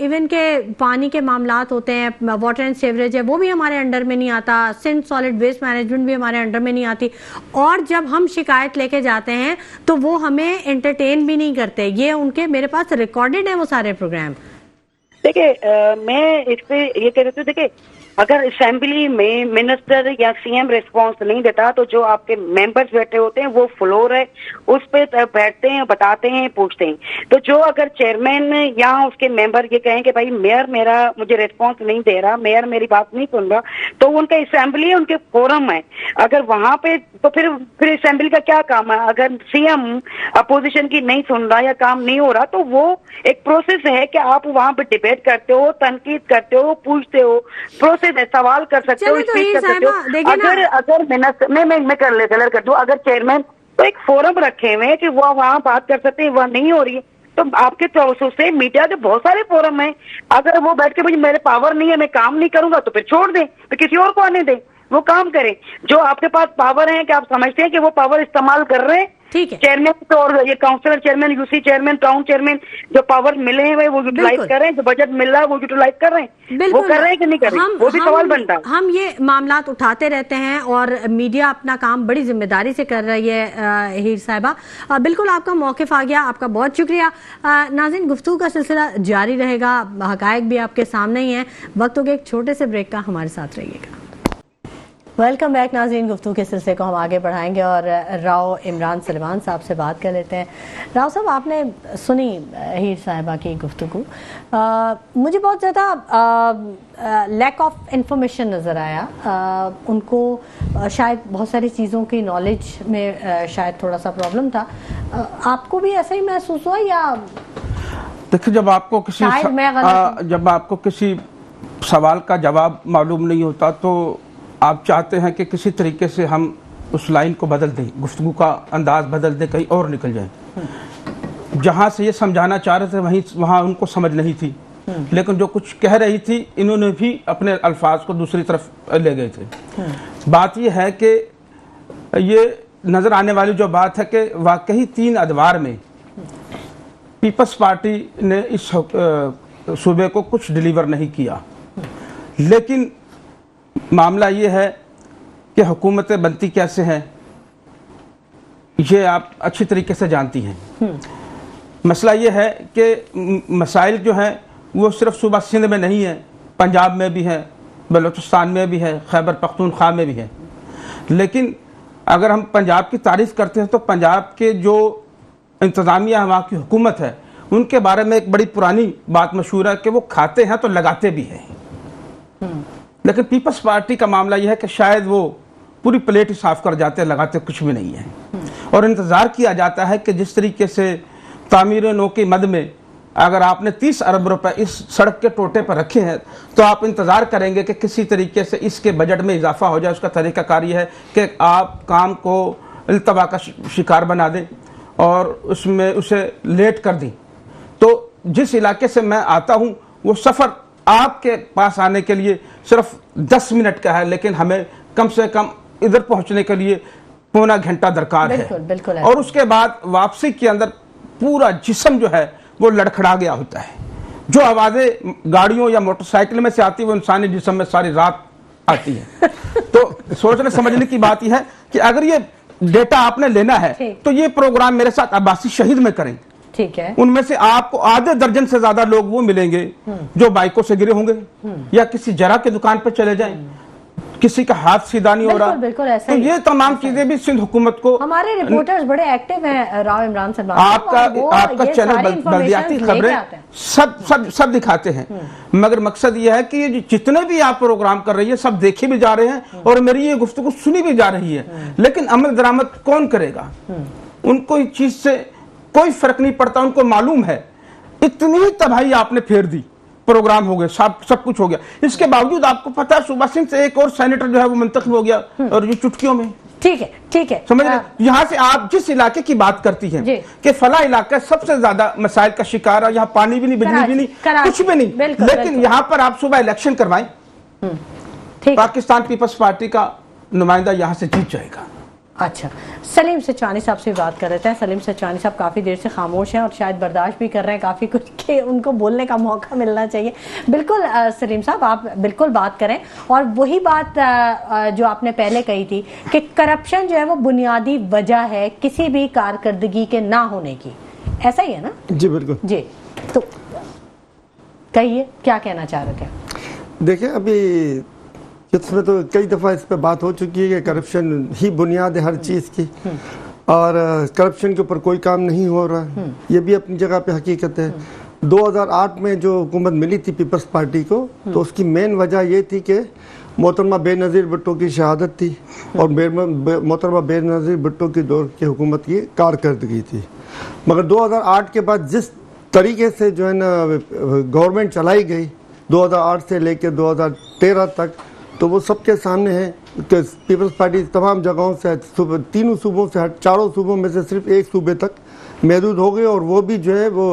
इवन के पानी के मामलात होते हैं, वाटर एंड सीवरेज है, वो भी हमारे अंडर में नहीं आता, सिंध सॉलिड वेस्ट मैनेजमेंट भी हमारे अंडर में नहीं आती। और जब हम शिकायत लेके जाते हैं तो वो हमें एंटरटेन भी नहीं करते। ये उनके मेरे पास रिकॉर्डेड है वो सारे प्रोग्राम। देखिए मैं इस पे ये कह रही हूँ, देखिए अगर असेंबली में मिनिस्टर या सीएम रिस्पांस नहीं देता तो जो आपके मेंबर्स बैठे होते हैं वो फ्लोर है उस पे बैठते हैं, बताते हैं, पूछते हैं। तो जो अगर चेयरमैन या उसके मेंबर ये कहें कि भाई मेयर मेरा मुझे रिस्पांस नहीं दे रहा, मेयर मेरी बात नहीं सुन रहा, तो उनका असेंबली है, उनके फोरम है। अगर वहां पे तो फिर असेंबली का क्या काम है? अगर सीएम अपोजिशन की नहीं सुन रहा या काम नहीं हो रहा तो वो एक प्रोसेस है कि आप वहां पे डिबेट करते हो, तनकीद करते हो, पूछते हो, प्रोसेस है, सवाल कर सकते हो, स्पीच कर सकते हो। अगर मिनिस्टर मैं क्लियर कर दूं, अगर चेयरमैन तो एक फोरम रखे हुए हैं कि वो वहाँ बात कर सकते हैं, वह नहीं हो रही है तो आपके प्रोसेस से मीडिया के बहुत सारे फोरम हैं। अगर वो बैठ के मुझे मेरे पावर नहीं है, मैं काम नहीं करूंगा तो फिर छोड़ दें, फिर किसी और को आने दें, वो काम करें। जो आपके पास पावर है कि आप समझते हैं कि वो पावर इस्तेमाल कर रहे हैं, ठीक है। चेयरमैन तो और ये councillor chairman, UC chairman, town chairman जो पावर मिले हैं वो यूटिलाइज कर रहे हैं, जो बजट मिल रहा है वो यूटिलाइज कर रहे हैं, वो कर रहे हैं कि नहीं कर रहे, वो भी सवाल बनता है। हम ये मामलात उठाते रहते हैं और मीडिया अपना काम बड़ी जिम्मेदारी से कर रही है। हीर साहिबा बिल्कुल आपका मौक़िफ़ आ गया, आपका बहुत शुक्रिया। नाज़रीन गुफ्तगू का सिलसिला जारी रहेगा, हक़ाइक़ भी आपके सामने ही हैं। वक्त हो गया एक छोटे से ब्रेक का, हमारे साथ रहिएगा। वेलकम बैक नाज़रीन, गुफ्तगू के सिलसिले को हम आगे बढ़ाएंगे और राव इमरान सलमान साहब से बात कर लेते हैं। राव साहब आपने सुनी हीर साहिबा की गुफ्तगू, मुझे बहुत ज़्यादा लैक ऑफ इंफॉर्मेशन नज़र आया। उनको शायद बहुत सारी चीज़ों की नॉलेज में शायद थोड़ा सा प्रॉब्लम था। आपको भी ऐसा ही महसूस हुआ या? देखिए जब आपको किसी सवाल का जवाब मालूम नहीं होता तो आप चाहते हैं कि किसी तरीके से हम उस लाइन को बदल दें, गुफ्तगू का अंदाज बदल दें, कहीं और निकल जाए। जहाँ से ये समझाना चाह रहे थे वहाँ उनको समझ नहीं थी, लेकिन जो कुछ कह रही थी इन्होंने भी अपने अल्फाज को दूसरी तरफ ले गए थे। बात यह है कि ये नजर आने वाली जो बात है कि वाकई 3 अदवार में पीपल्स पार्टी ने इस सूबे को कुछ डिलीवर नहीं किया, लेकिन मामला ये है कि हुकूमतें बनती कैसे हैं ये आप अच्छी तरीके से जानती हैं। मसला ये है कि मसाइल जो हैं वो सिर्फ सूबा सिंध में नहीं है, पंजाब में भी है, बलूचिस्तान में भी है, खैबर पख्तूनख्वा में भी है। लेकिन अगर हम पंजाब की तारीफ करते हैं तो पंजाब के जो इंतज़ामिया वहाँ की हुकूमत है उनके बारे में एक बड़ी पुरानी बात मशहूर है कि वो खाते हैं तो लगाते भी हैं। लेकिन पीपल्स पार्टी का मामला यह है कि शायद वो पूरी प्लेट ही साफ कर जाते हैं, लगाते कुछ भी नहीं है। और इंतज़ार किया जाता है कि जिस तरीके से तामीर नो की मद में अगर आपने 30 अरब रुपए इस सड़क के टोटे पर रखे हैं तो आप इंतज़ार करेंगे कि किसी तरीके से इसके बजट में इजाफा हो जाए। उसका तरीक़ाकार ये है कि आप काम को इल्तवा का शिकार बना दें और उसमें उसे लेट कर दें। तो जिस इलाके से मैं आता हूँ वो सफ़र आपके पास आने के लिए सिर्फ 10 मिनट का है, लेकिन हमें कम से कम इधर पहुँचने के लिए पौना घंटा दरकार है। और उसके बाद वापसी के अंदर पूरा जिस्म जो है वो लड़खड़ा गया होता है। जो आवाज़ें गाड़ियों या मोटरसाइकिल में से आती है वो इंसानी जिस्म में सारी रात आती है। तो सोचने समझने की बात यह है कि अगर ये डेटा आपने लेना है तो ये प्रोग्राम मेरे साथ अब्बासी शहीद में करें। ठीक है। उनमें से आपको आधे दर्जन से ज्यादा लोग वो मिलेंगे जो बाइकों से गिरे होंगे या किसी जरा की दुकान पर चले जाएं, किसी का हाथ सीधा नहीं हो रहा। बिल्कुल ऐसा तो ये तमाम चीजें भी सिंध हुकूमत को, हमारे रिपोर्टर्स बड़े एक्टिव हैं राव इमरान साहब, आपका चैनल बल्दियाती खबरें सब दिखाते हैं। मगर मकसद ये है कि ये जितने भी आप प्रोग्राम कर रही है सब देखे भी जा रहे हैं और मेरी ये गुफ्तगू सुनी भी जा रही है, लेकिन अमल दरामद कौन करेगा? उनको इस चीज से कोई फर्क नहीं पड़ता। उनको मालूम है इतनी तबाही आपने फेर दी, प्रोग्राम हो गए, सब कुछ हो गया। इसके बावजूद आपको पता है सूबा सिंध से एक और सेनेटर जो है वो मुंतखब हो गया और ये चुटकियों में। ठीक है समझ रहे? यहाँ से आप जिस इलाके की बात करती हैं कि फला इलाका सबसे ज्यादा मसाइल का शिकार है, यहाँ पानी भी नहीं, बिजली भी नहीं, कुछ भी नहीं, लेकिन यहाँ पर आप सुबह इलेक्शन करवाएं, पाकिस्तान पीपल्स पार्टी का नुमाइंदा यहाँ से जीत जाएगा। अच्छा, सलीम सचानी साहब से बात कर रहे थे। सलीम सचानी साहब काफ़ी देर से खामोश हैं और शायद बर्दाश्त भी कर रहे हैं काफ़ी कुछ कि उनको बोलने का मौका मिलना चाहिए। बिल्कुल सलीम साहब आप बिल्कुल बात करें। और वही बात जो आपने पहले कही थी कि करप्शन जो है वो बुनियादी वजह है किसी भी कारकर्दगी के ना होने की, ऐसा ही है ना? जी बिल्कुल जी। तो कहिए क्या कहना चाह रहे थे? देखिए अभी इसमें तो कई दफ़ा इस पर बात हो चुकी है कि करप्शन ही बुनियाद है हर चीज़ की और करप्शन के ऊपर कोई काम नहीं हो रहा। ये भी अपनी जगह पे हकीकत है। 2008 में जो हुकूमत मिली थी पीपल्स पार्टी को तो उसकी मेन वजह ये थी कि मोहतरमा बेनज़ीर भुट्टो की शहादत थी और मोहतरमा बेनज़ीर भुट्टो की दौर की हुकूमत की कारकर्दगी थी। मगर 2008 के बाद जिस तरीके से जो है ना गवर्नमेंट चलाई गई 2008 से लेकर 2013 तक, तो वो सबके सामने है कि पीपल्स पार्टी तमाम जगहों से तीनों सूबों से 4 सूबों में से सिर्फ एक सूबे तक महदूद हो गए और वो भी जो है वो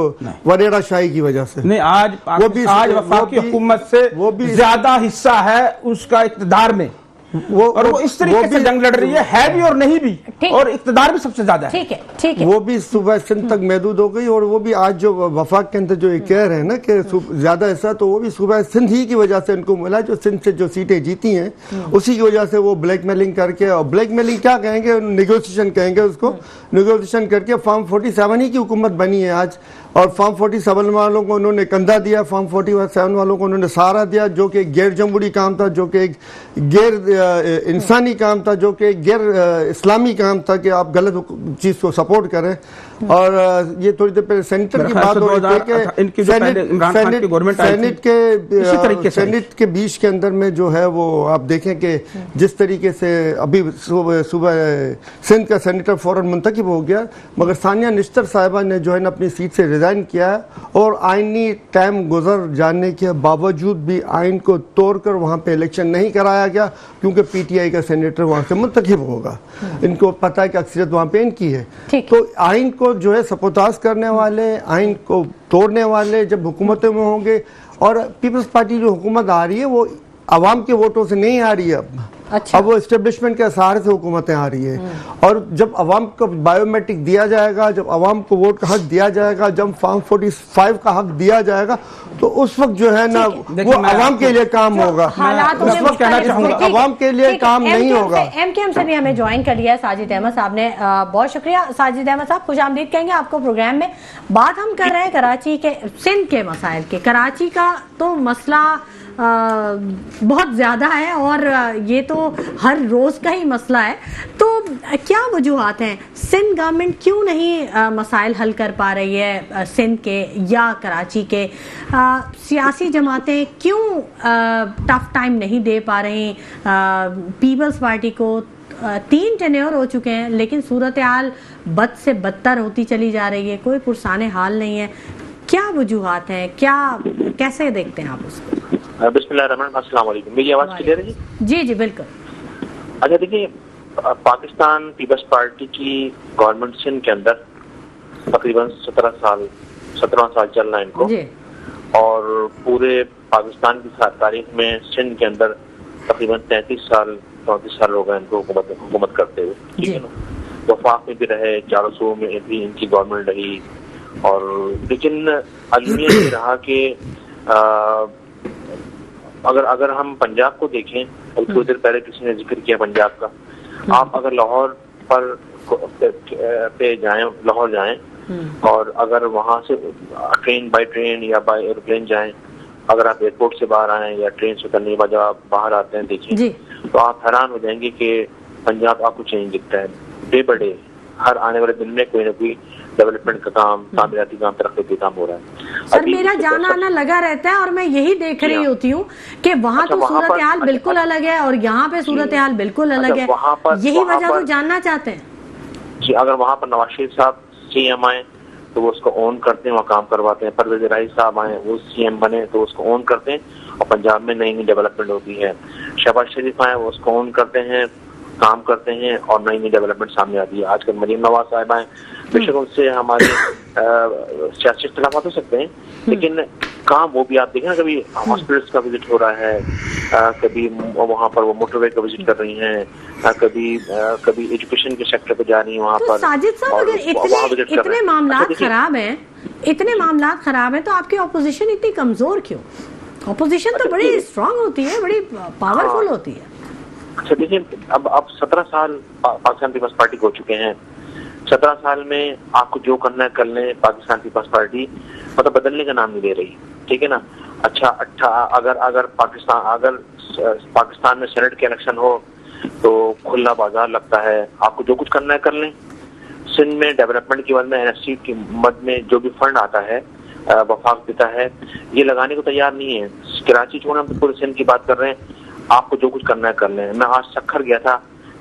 वडेरा शाही की वजह से नहीं। आज वफाकी हुकूमत से वो भी ज्यादा हिस्सा है उसका इक़्तिदार में वो इस तरीके से जंग लड़ रही है भी और नहीं भी, और इक़्तिदार भी सबसे ज्यादा है। ठीक है। वो भी सूबा सिंध तक महदूद हो गई और वो भी आज जो वफाक के अंदर जो ये कह रहे हैं ना कि ज्यादा हिस्सा, तो वो भी सूबा सिंध ही की वजह से इनको मिला। जो सिंध से जो सीटें जीती हैं उसी की वजह से वो ब्लैकमेलिंग करके, और ब्लैकमेलिंग क्या कहेंगे, नेगोशिएशन कहेंगे उसको, नेगोशिएशन करके फॉर्म 47 ही की हुकूमत बनी है आज। और फॉर्म 47 वालों को उन्होंने कंधा दिया, फॉर्म 47 वालों को उन्होंने सहारा दिया, जो कि गैर जमहूरी काम था, जो कि एक गैर इंसानी काम था, जो कि गैर इस्लामी काम था कि आप गलत चीज़ को सपोर्ट करें। और ये थोड़ी देर पहले सेनेटर की बात हो रही थी कि सेनेट के बीच के अंदर में जो है वो आप देखें कि जिस तरीके से अभी सुबह सिंध का सेनेटर फौरन मुंतखब हो गया, मगर सानिया निश्तर साहिबा ने जो है ना अपनी सीट से रिजाइन किया और आइनी टाइम गुजर जाने के बावजूद भी आइन को तोड़कर वहाँ पे इलेक्शन नहीं कराया गया क्योंकि पीटीआई का सेनेटर वहाँ से मुंतखब होगा। इनको पता है कि अक्सरियत वहाँ पे इनकी है। तो आइन को जो है सपोताज करने वाले, आइन को तोड़ने वाले जब हुकूमतों में होंगे, और पीपल्स पार्टी जो हुकूमत आ रही है वो आवाम के वोटों से नहीं आ रही है अब। अच्छा। अब वो एस्टेब्लिशमेंट के सहारे से हुकूमतें आ रही है। और जब अवाम को बायोमेट्रिक दिया जाएगा, जब अवाम को वोट का हक दिया जाएगा, जब फॉर्म 45 का हक दिया जाएगा, तो उस वक्त जो है ना वो अवाम के लिए काम होगा। उस वक्त कहना चाहूंगा अवाम के लिए काम नहीं होगा। एमकेएम से भी हमें ज्वाइन कर लिया साजिद अहमद साहब ने। बहुत शुक्रिया साजिद अहमद साहब, खुशामदीद कहेंगे आपको प्रोग्राम में। बात हम कर रहे हैं कराची के, सिंध के मसाइल के। कराची का तो मसला बहुत ज्यादा है और ये तो हर रोज का ही मसला है। तो क्या वजूहात हैं, सिंध गवर्नमेंट क्यों नहीं मसाइल हल कर पा रही है सिंध के या कराची के? सियासी जमातें क्यों टफ टाइम नहीं दे पा रही? पीपल्स पार्टी को 3 टेन्योर हो चुके हैं लेकिन सूरत हाल बद से बदतर होती चली जा रही है, कोई पुरसाने हाल नहीं है। क्या वजूहात हैं, क्या कैसे देखते हैं आप उसको? बिस्मिल्लाहिर्रहमानिर्रहीम, अस्सलाम वालेकुम। मेरी आवाज क्लियर है जी? जी जी बिल्कुल। अच्छा देखिए, पाकिस्तान पीपल्स पार्टी की गवर्नमेंट सिंध के अंदर तकरीबन 17वां साल चल रहा है इनको जी। और पूरे पाकिस्तान की तारीख में सिंध के अंदर तकरीबन 34 साल हो गए इनको हुकूमत करते हुए, ठीक है ना। वफाक में भी रहे, 4 सूबों में भी इनकी गवर्नमेंट रही, और लेकिन अलमिया ये रहा कि अगर हम पंजाब को देखें, थोड़ी देर पहले किसी ने जिक्र किया पंजाब का, आप अगर लाहौर पे जाएं, लाहौर जाएं और अगर वहां से बाई ट्रेन या बाई एरोप्लेन जाएं, अगर आप एयरपोर्ट से बाहर आए या ट्रेन से करने के बाद जब आप बाहर आते हैं देखें, तो आप हैरान हो जाएंगे कि पंजाब आपको चेंज दिखता है। डे बाय डे हर आने वाले दिन में कोई ना कोई डेवलपमेंट का काम, तामीराती काम, तरक्की काम हो रहा है। सर मेरा जाना आना लगा रहता है और मैं यही देख रही होती हूँ कि वहाँ तो सूरत हाल बिल्कुल अलग है और यहाँ पे सूरत हाल बिल्कुल अलग है। यही वजह तो जानना चाहते हैं जी। अगर वहाँ पर नवाज शरीफ साहब सीएम आए तो वो उसको ऑन करते हैं, वहाँ काम करवाते हैं। परवेज इलाही साहब आए, वो सीएम बने तो उसको ऑन करते हैं और पंजाब में नई नई डेवलपमेंट होती है। शहबाज शरीफ आए, वो उसको ऑन करते हैं, काम करते हैं और नई नई डेवलपमेंट सामने आती है। आजकल मरीम नवाज साहब आए, बेशक उनसे हमारे सियासी इख्तिलाफात हो सकते हैं, लेकिन काम वो भी आप देखें ना, कभी हॉस्पिटल्स का विजिट हो रहा है, कभी वहाँ पर वो मोटरवे का विजिट कर रही हैं, कभी एजुकेशन के सेक्टर पे जा रही है वहाँ पर। साजिद साहब अगर इतने मामला खराब हैं, इतने मामला खराब हैं, तो आपकी ऑपोजिशन इतनी कमजोर क्यों? ऑपोजिशन तो बड़ी स्ट्रांग होती है, बड़ी पावरफुल होती है। अच्छा देखिए, अब 17 साल पाकिस्तान पीपल्स पार्टी हो चुके हैं। 17 साल में आपको जो करना है कर लें। पाकिस्तान पीपल्स पार्टी मतलब बदलने का नाम नहीं दे रही, ठीक है ना। अच्छा अगर पाकिस्तान में सेनेट के इलेक्शन हो तो खुला बाजार लगता है, आपको जो कुछ करना है कर लें। सिंध में डेवलपमेंट की मद में, एनएफसी की मद में जो भी फंड आता है, वफाक देता है, ये लगाने को तैयार नहीं है। कराची छोड़े, हम पूरे सिंध की बात कर रहे हैं। आपको जो कुछ करना है कर लें। मैं आज सक्खर गया था,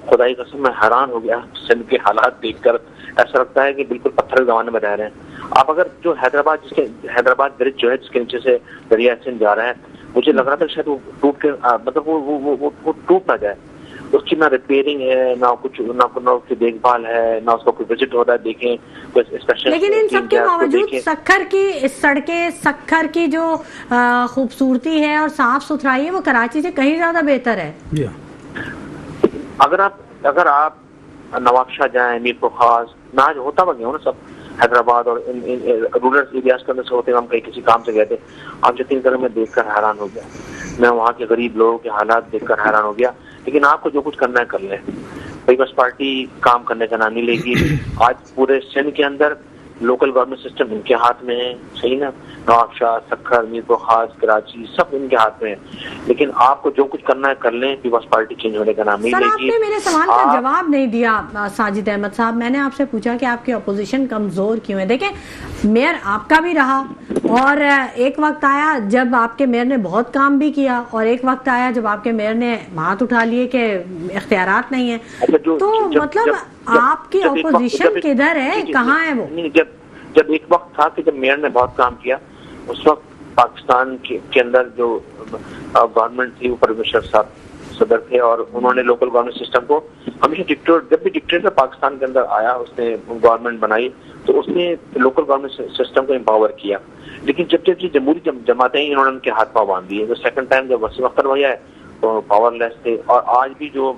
खुदाई कसम मैं हैरान हो गया सिंध के हालात देखकर। ऐसा लगता है कि बिल्कुल पत्थर के जमाने में रह रहे हैं। आप अगर जो हैदराबाद ब्रिज जो है जिसके नीचे से दरिया सिंध जा रहा है, मुझे लग रहा था शायद वो टूट के मतलब वो टूट ना जाए। उसकी ना रिपेयरिंग है, ना उसकी देखभाल है, ना उसका कोई विजिट हो रहा है देखें कोई स्पेशल। लेकिन इन सब के बावजूद सक्खर की सड़कें, सक्खर की जो खूबसूरती है और साफ सुथराई है, वो कराची से कहीं ज्यादा बेहतर है। अगर आप नवाबशाह जाएं, मीरपुर खास, ना आज होता वगैरह हो ना सब हैदराबाद और इन रूरल एरियाज के अंदर से होते हैं। हम कहीं किसी काम से गए थे, आप जितनी तरह में देखकर हैरान हो गया। मैं वहाँ के गरीब लोगों के हालात देखकर हैरान हो गया। लेकिन आपको जो कुछ करना है कर लें। पीपल्स पार्टी काम करने का नाम नहीं लेगी। आज पूरे सिंध के अंदर लोकल गवर्नमेंट सिस्टम इनके हाथ में है, सही ना। नवाबशाह, सक्खर, मीरपुर खास, कराची सब इनके हाथ में है। लेकिन आपको जो कुछ करना है कर लें। पीपल्स पार्टी चेंज होने का नाम नहीं लेगी। आपने मेरे सवाल का जवाब नहीं दिया साजिद अहमद साहब। मैंने आपसे पूछा कि आपकी अपोजिशन कमजोर क्यों है। देखें, मेयर आपका भी रहा और एक वक्त आया जब आपके मेयर ने बहुत काम भी किया और एक वक्त आया जब आपके मेयर ने हाथ उठा लिए कि इख्तियारात नहीं है। तो मतलब आपकी अपोजिशन किधर है, कहाँ है वो? जब एक वक्त था कि जब मेयर ने बहुत काम किया, उस वक्त पाकिस्तान के अंदर जो गवर्नमेंट थी वो परवेज साहब सदर थे और उन्होंने लोकल गवर्नमेंट सिस्टम को हमेशा जब भी डिक्टेटर पाकिस्तान के अंदर आया, उसने गवर्नमेंट बनाई तो उसने लोकल गवर्नमेंट सिस्टम को एम्पावर किया। लेकिन जब जब ये जमहूरी जमातें इन्होंने उनके हाथ पाँव बांध दिए। तो सेकंड टाइम जब वसीम अख्तर भैया है तो पावरलेस थे, और आज भी जो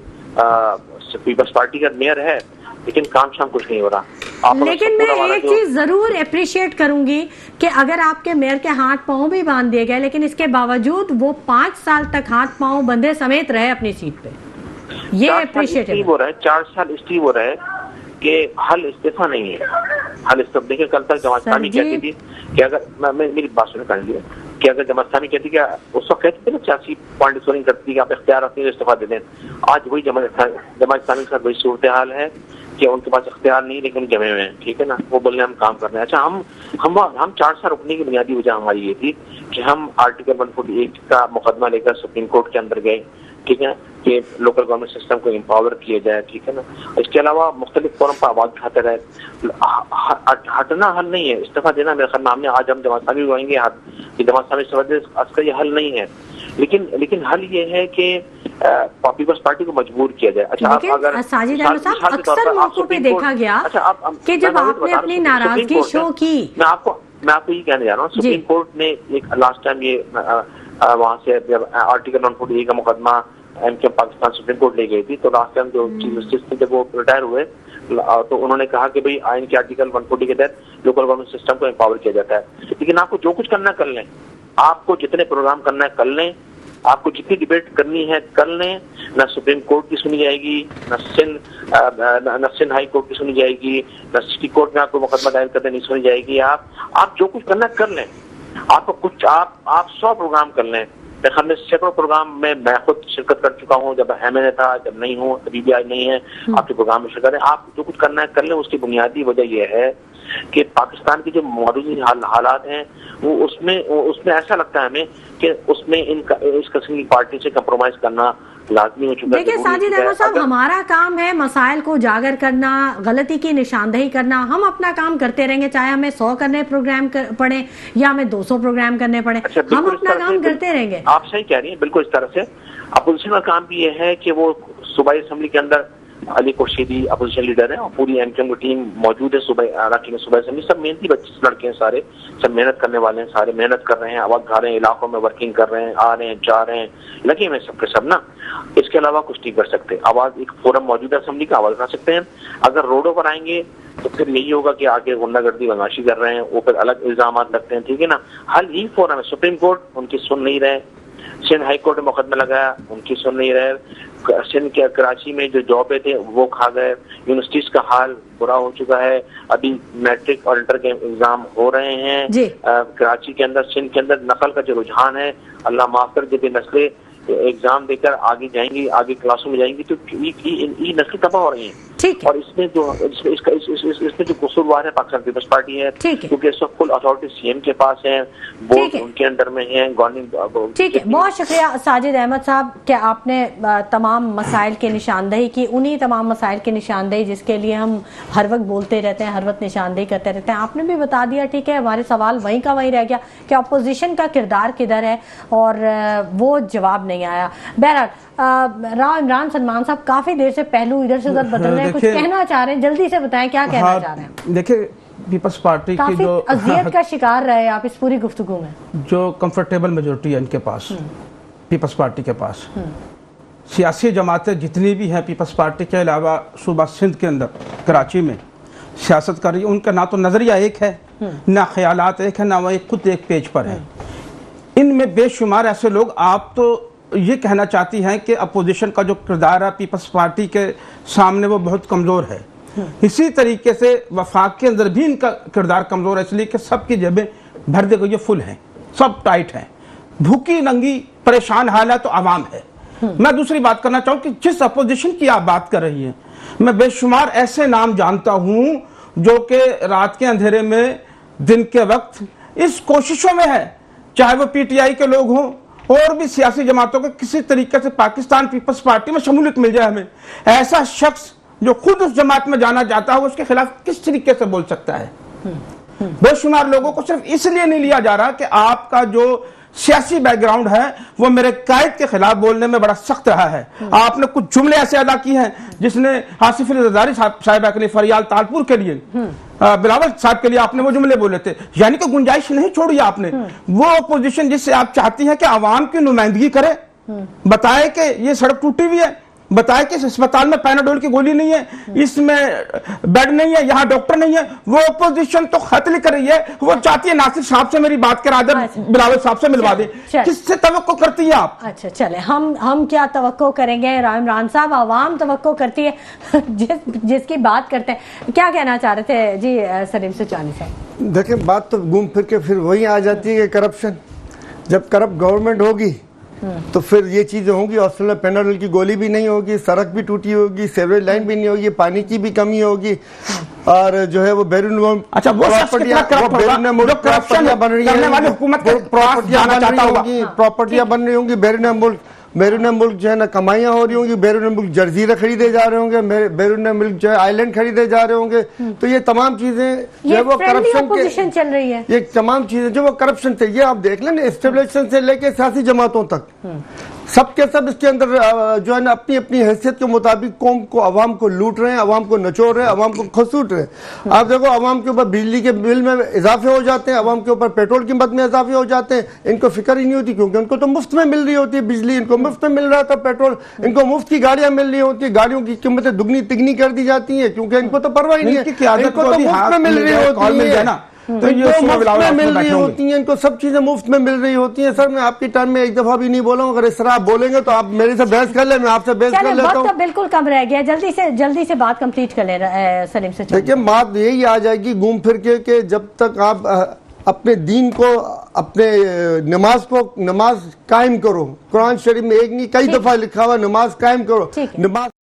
पीपल्स पार्टी का मेयर है, लेकिन काम शाम कुछ नहीं हो रहा। लेकिन मैं एक चीज जरूर अप्रिशिएट करूंगी कि अगर आपके मेयर के हाथ पांव भी बांध दिए गए, लेकिन इसके बावजूद वो 5 साल तक हाथ पांव बंधे समेत रहे अपनी सीट पे, ये अप्रिशिएट हो रहा है। 4 साल इसलिए हो रहा है कि हल इस्तीफा नहीं है। हल इस्तीफा देखिए, कल तक जमात इस्लामी कहती थी कि अगर मेरी बात सुन कर लीजिए कि अगर जमात इस्लामी कहती कि उस वक्त कहती थी ना, सियासी पॉइंट स्कोरिंग करती थी कि आप इख्तियार रखते हैं इस्तीफा दे दें। आज वही जमात इस्लामी के साथ वही सूरत हाल है कि उनके पास इख्तियार नहीं, लेकिन जमे हुए हैं, ठीक है ना। वो बोलने हम काम कर रहे हैं। अच्छा, हम 4 साल रुकने की बुनियादी वजह हमारी ये थी कि हम आर्टिकल 148 का मुकदमा लेकर सुप्रीम कोर्ट के अंदर गए, ठीक है, कि लोकल गवर्नमेंट सिस्टम को एम्पावर किया जाए, ठीक है ना। इसके अलावा मुख्तलिफ फोरम पर आवाज उठाते रहे। हटना हल नहीं है, इस्तीफा देना मेरे ख्याल में हमने आज हम जमात इस्लामी कहेंगे कि जमात इस्लामी इस्तीफा दे, आज का ये हल नहीं है। लेकिन हल ये है कि पीपल्स पार्टी को मजबूर किया जाए। अच्छा, आप अगर साजिद अहमद साहब, अक्सर मौकों पे देखा गया कि जब आपने अपनी नाराजगी शो की, मैं आपको ये कहने जा रहा हूँ, सुप्रीम कोर्ट ने एक लास्ट टाइम ये वहां से जब आर्टिकल 148 का मुकदमा एमके पाकिस्तान सुप्रीम कोर्ट ले गई थी, तो लास्ट टाइम जो चीफ जस्टिस थे जब वो रिटायर हुए, तो उन्होंने कहा कि भाई आइन के आर्टिकल 140 के तहत लोकल गवर्नमेंट सिस्टम को एम्पावर किया जाता है। लेकिन आपको जो कुछ करना है कर लें, आपको जितने प्रोग्राम करना है कर लें, आपको जितनी डिबेट करनी है कर लें, न सुप्रीम कोर्ट की सुनी जाएगी, न सिंध हाई कोर्ट की सुनी जाएगी, न सिटी कोर्ट में आपको मुकदमा दायर करने नहीं सुनी जाएगी। आप जो कुछ करना कर लें, आपको कुछ आप 100 प्रोग्राम कर लें। हमने सैकड़ों प्रोग्राम में मैं खुद शिरकत कर चुका हूँ, जब एमएनए था, जब नहीं हूँ, अभी भी आज नहीं है, आपके प्रोग्राम में शिरकत है। आप जो कुछ करना है कर लें। उसकी बुनियादी वजह यह है कि पाकिस्तान की जो मौजूदा हालात हैं वो उसमें ऐसा लगता है हमें कि उसमें इस किस्म की पार्टी से कंप्रोमाइज करना लाजमी हो चुका है। देखिए साजिद अहमद साहब, हमारा काम है मसाइल को उजागर करना, गलती की निशानदेही करना। हम अपना काम करते रहेंगे, चाहे हमें 100 करने प्रोग्राम पड़े या हमें 200 प्रोग्राम करने पड़े। अच्छा, हम अपना काम करते रहेंगे। आप सही कह रही हैं, बिल्कुल इस तरह से। अपोजिशन का काम भी ये है कि वो सूबाई असेंबली के अंदर अली खुर्शीदी अपोजिशन लीडर है और पूरी एमकेएम की टीम मौजूद है। सूबाई असेंबली सब मेहनती बच्चे लड़के हैं, सारे सब मेहनत करने वाले हैं, सारे मेहनत कर रहे हैं, आवाज उठा रहे हैं, इलाकों में वर्किंग कर रहे हैं, आ रहे हैं, जा रहे हैं, लगे हुए सबके सब ना। इसके अलावा कुछ नहीं कर सकते। आवाज एक फोरम मौजूद है असेंबली का, आवाज उठा सकते हैं। अगर रोडों पर आएंगे तो फिर यही होगा कि आगे गुंडागर्दी बदमाशी कर रहे हैं, वो फिर अलग इल्जाम लगते हैं, ठीक है ना। हल यही फोरम है। सुप्रीम कोर्ट उनकी सुन नहीं रहे, सिंध हाई कोर्ट में मुकदमा लगाया, उनकी सुन नहीं रहे, सिंध के कराची में जो जॉबे थे वो खा गए, यूनिवर्सिटीज का हाल बुरा हो चुका है, अभी मैट्रिक और इंटर के एग्जाम हो रहे हैं कराची के अंदर, सिंध के अंदर नकल का जो रुझान है, अल्लाह माफ कर, जब ये नस्लें एग्जाम देकर आगे जाएंगी, आगे क्लासों में जाएंगी, तो ये नस्लें तबाह हो रही हैं। और इसमें जो इसमें जो कसूरवार है पाकिस्तान पीपल्स पार्टी है, क्योंकि इस वक्त फुल अथॉरिटी सीएम के पास है, बोर्ड उनके अंडर में है, गवर्नमेंट। ठीक है, बहुत शुक्रिया साजिद अहमद साहब कि आपने तमाम मसाइल की निशानदेही की, उन्हीं तमाम मसाइल की निशानदेही जिसके लिए हम हर वक्त बोलते रहते हैं, हर वक्त निशानदेही करते रहते हैं। आपने भी बता दिया, ठीक है, हमारे सवाल वहीं का वहीं रह गया कि अपोजिशन का किरदार किधर है, और वो जवाब नहीं आया। बहरहाल राव इमरान सलमान साहब काफी देर से पहलू इधर से उधर बदल रहे हैं, कुछ कहना चाह रहे हैं, जल्दी से बताएं क्या कहना चाह रहे हैं। देखिए, पीपल्स पार्टी की जो अजियत का शिकार रहे आप इस पूरी गुफ्तगू में, जो कंफर्टेबल मेजोरिटी है इनके पास, पीपल्स पार्टी के पास, सियासी जमातें जितनी भी हैं पीपल्स पार्टी के अलावा सूबा सिंध के अंदर कराची में सियासत कर रही है, उनका ना तो नजरिया एक है, ना ख्यालात एक है, ना वो खुद एक पेज पर है। इनमें बेशुमार ऐसे लोग, आप तो ये कहना चाहती हैं कि अपोजिशन का जो किरदार है पीपल्स पार्टी के सामने वो बहुत कमज़ोर है, इसी तरीके से वफाक के अंदर भी इनका किरदार कमज़ोर है, इसलिए कि सबकी जेबें भर दे गई, फुल हैं, सब टाइट हैं, भूखी नंगी परेशान हालत तो आवाम है। मैं दूसरी बात करना चाहूँ कि जिस अपोजिशन की आप बात कर रही हैं, मैं बेशुमार ऐसे नाम जानता हूँ जो कि रात के अंधेरे में दिन के वक्त इस कोशिशों में है, चाहे वो पीटीआई के लोग हों और भी सियासी जमातों के, किसी तरीके से पाकिस्तान पीपल्स पार्टी में शमूलियत मिल जाए हमें। ऐसा शख्स जो खुद उस जमात में जाना चाहता है, उसके खिलाफ किस तरीके से बोल सकता है? बेशुमार लोगों को सिर्फ इसलिए नहीं लिया जा रहा कि आपका जो सियासी बैकग्राउंड है वो मेरे कायद के खिलाफ बोलने में बड़ा सख्त रहा है। आपने कुछ जुमले ऐसे अदा किए हैं जिसने आसिफ अली जरदारी साहिबा के लिए, फरियाल तालपुर के लिए, बिलावल साहब के लिए आपने वो जुमले बोले थे, यानी कि गुंजाइश नहीं छोड़ी आपने। वो अपोजिशन जिससे आप चाहती हैं कि आवाम की नुमाइंदगी करे, बताए कि ये सड़क टूटी हुई है, बताया कि इस अस्पताल में पैनाडोल की गोली नहीं है, इसमें बेड नहीं है, यहाँ डॉक्टर नहीं है, वो अपोजिशन तो खत लिख रही है, वो चाहती है नासिर साहब से मेरी बात करा दे, बिलावल साहब से मिलवा दे। किससे तवक्को करती है आप? अच्छा चले, हम क्या तवक्को करेंगे? इमरान साहब, आवाम तवक्को करती है जिसकी बात करते हैं। क्या कहना चाह रहे थे जी सलीम सुचानी साहब? देखिए, बात तो घूम फिर के फिर वही आ जाती है कि करप्शन। जब करप्ट गवर्नमेंट होगी तो फिर ये चीजें होंगी। हॉस्पिटल में पैनाडोल की गोली भी नहीं होगी, सड़क भी टूटी होगी, सेवरेज लाइन भी नहीं होगी, पानी की भी कमी होगी, और जो है वो बैरून अच्छा वो प्रॉपर्टियां बन रही होंगी बैरून मुल्क जो है ना कमाइयां हो रही होंगी, बैरून मुल्क जर्जीरे खरीदे जा रहे होंगे, बैरून मुल्क जो है आइलैंड खरीदे जा रहे होंगे। तो ये तमाम चीजें जो है वो करप्शन चल रही है। ये तमाम चीजें जो वो करप्शन थे, ये आप देख लें एस्टेब्लिशमेंट से लेके सियासी जमातों तक सबके सब इसके अंदर जो है ना अपनी अपनी हैसियत के मुताबिक कौम को, अवाम को लूट रहे हैं, अवाम को नचोड़ रहे हैं, अवाम को खसूट रहे हैं। आप देखो, अवाम के ऊपर बिजली के बिल में इजाफे हो जाते हैं, अवाम के ऊपर पेट्रोल कीमत में इजाफे हो जाते हैं। इनको फिक्र ही नहीं होती, क्योंकि उनको तो मुफ्त में मिल रही होती है बिजली, इनको मुफ्त में मिल रहा था पेट्रोल, इनको मुफ्त की गाड़ियां मिल रही होती है, गाड़ियों की कीमतें दुगनी तिगनी कर दी जाती है, क्योंकि इनको तो परवाह ही नहीं है, इनको तो मुफ्त में मिल रही होती है, तो ये मुफ्त में मिल रही होती हैं, इनको सब चीजें मुफ्त में मिल रही होती हैं। सर, मैं आपकी टर्म में एक दफा भी नहीं बोला हूँ, अगर इस तरह आप बोलेंगे तो आप मेरे से बहस कर ले, मैं आपसे बहस कर लेता हूँ। बिल्कुल कम रह गया, जल्दी से बात कंप्लीट कर ले सलीम से। देखिए, बात यही आ जाएगी घूम फिर के जब तक आप अपने दीन को, अपने नमाज कायम करो। कुरान शरीफ में एक नहीं कई दफा लिखा हुआ, नमाज कायम करो। नमाज